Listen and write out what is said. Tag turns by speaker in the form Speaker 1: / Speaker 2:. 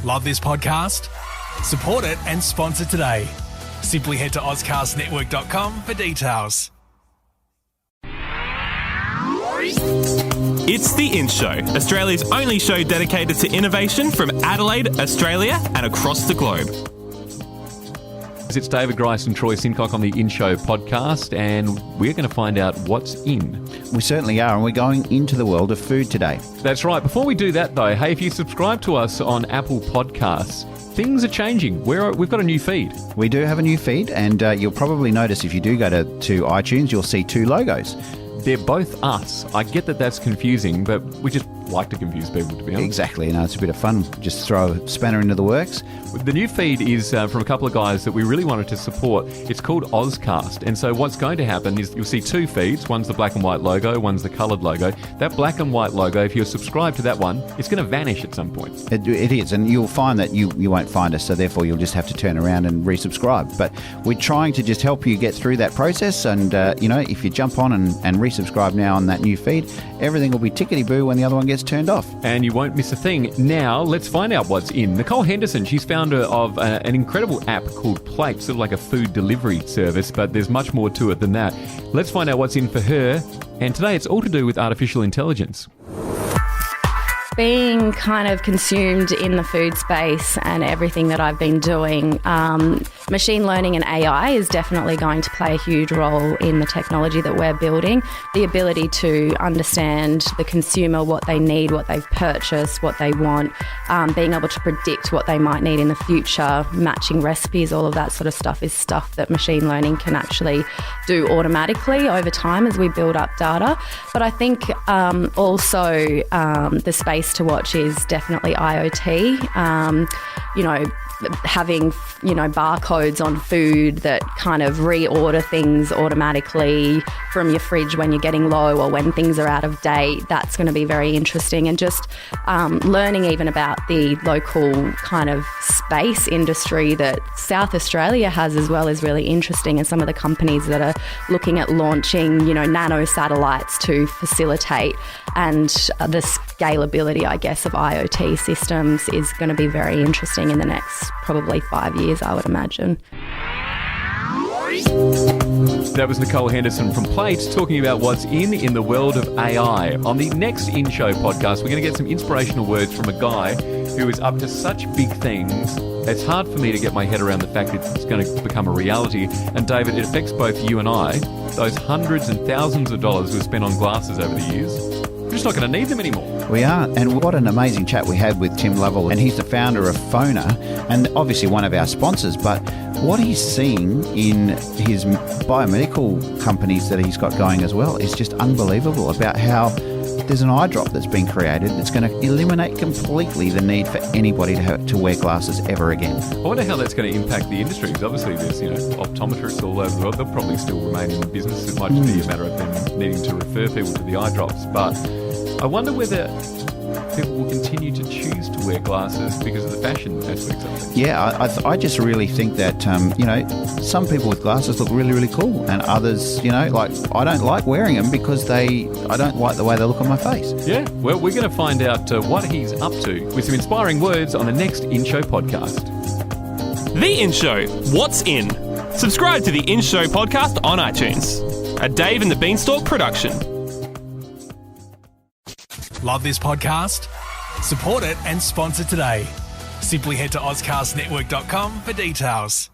Speaker 1: Love this podcast? Support it and sponsor today. Simply head to ozcastnetwork.com for details.
Speaker 2: It's The In Show, Australia's only show dedicated to innovation from Adelaide, Australia and across the globe.
Speaker 3: It's David Grice and Troy Sincock on the In Show podcast, and we're going to find out what's in.
Speaker 4: We certainly are, and we're going into the world of food today.
Speaker 3: That's right. Before we do that, though, hey, if you subscribe to us on Apple Podcasts, things are changing. We've got a new feed.
Speaker 4: We do have a new feed, and you'll probably notice if you do go to iTunes, you'll see two logos.
Speaker 3: They're both us. I get that that's confusing, but we just like to confuse people, to be honest.
Speaker 4: Exactly. It's a bit of fun. Just throw a spanner into the works.
Speaker 3: The new feed is from a couple of guys that we really wanted to support. It's called Ozcast. And so what's going to happen is you'll see two feeds. One's the black and white logo, one's the coloured logo. That black and white logo, if you're subscribed to that one, it's going to vanish at some point. It
Speaker 4: is. And you'll find that you won't find us. So therefore, you'll just have to turn around and resubscribe. But we're trying to just help you get through that process. And, if you jump on and resubscribe now on that new feed, everything will be tickety-boo when the other one gets turned off.
Speaker 3: And you won't miss a thing. Now, let's find out what's in. Nicole Henderson, she's founder of an incredible app called Playt, sort of like a food delivery service, but there's much more to it than that. Let's find out what's in for her. And today it's all to do with artificial intelligence.
Speaker 5: Being kind of consumed in the food space and everything that I've been doing, machine learning and AI is definitely going to play a huge role in the technology that we're building. The ability to understand the consumer, what they need, what they've purchased, what they want, being able to predict what they might need in the future, matching recipes, all of that sort of stuff is stuff that machine learning can actually do automatically over time as we build up data. But I think also the space to watch is definitely IoT. Having, barcodes on food that kind of reorder things automatically from your fridge when you're getting low or when things are out of date. That's going to be very interesting. And just learning even about the local kind of space industry that South Australia has as well is really interesting. And some of the companies that are looking at launching, nano satellites to facilitate and the scalability, I guess, of IoT systems is going to be very interesting in the next probably 5 years, I would imagine.
Speaker 3: That was Nicole Henderson from Playt talking about what's in the world of AI. On the next In Show podcast, we're going to get some inspirational words from a guy who is up to such big things. It's hard for me to get my head around the fact that it's going to become a reality. And David, it affects both you and I. Those hundreds and thousands of dollars we've spent on glasses over the years, we're just not going to need them anymore.
Speaker 4: We are, and what an amazing chat we had with Tim Lovell, and he's the founder of Phoner, and obviously one of our sponsors, but what he's seeing in his biomedical companies that he's got going as well is just unbelievable about how there's an eye drop that's been created that's going to eliminate completely the need for anybody to wear glasses ever again.
Speaker 3: I wonder how that's going to impact the industry, because obviously there's, optometrists all over the world. They'll probably still remain in business. It might just be a matter of them needing to refer people to the eye drops. But I wonder whether people will continue to choose to wear glasses because of the fashion aspects of it.
Speaker 4: Yeah, I just really think that, some people with glasses look really, really cool, and others, I don't like wearing them because I don't like the way they look on my face.
Speaker 3: Yeah, well, we're going to find out what he's up to with some inspiring words on the next In Show podcast.
Speaker 2: The In Show, what's in? Subscribe to the In Show podcast on iTunes. A Dave and the Beanstalk production.
Speaker 1: Love this podcast? Support it and sponsor today. Simply head to ozcastnetwork.com for details.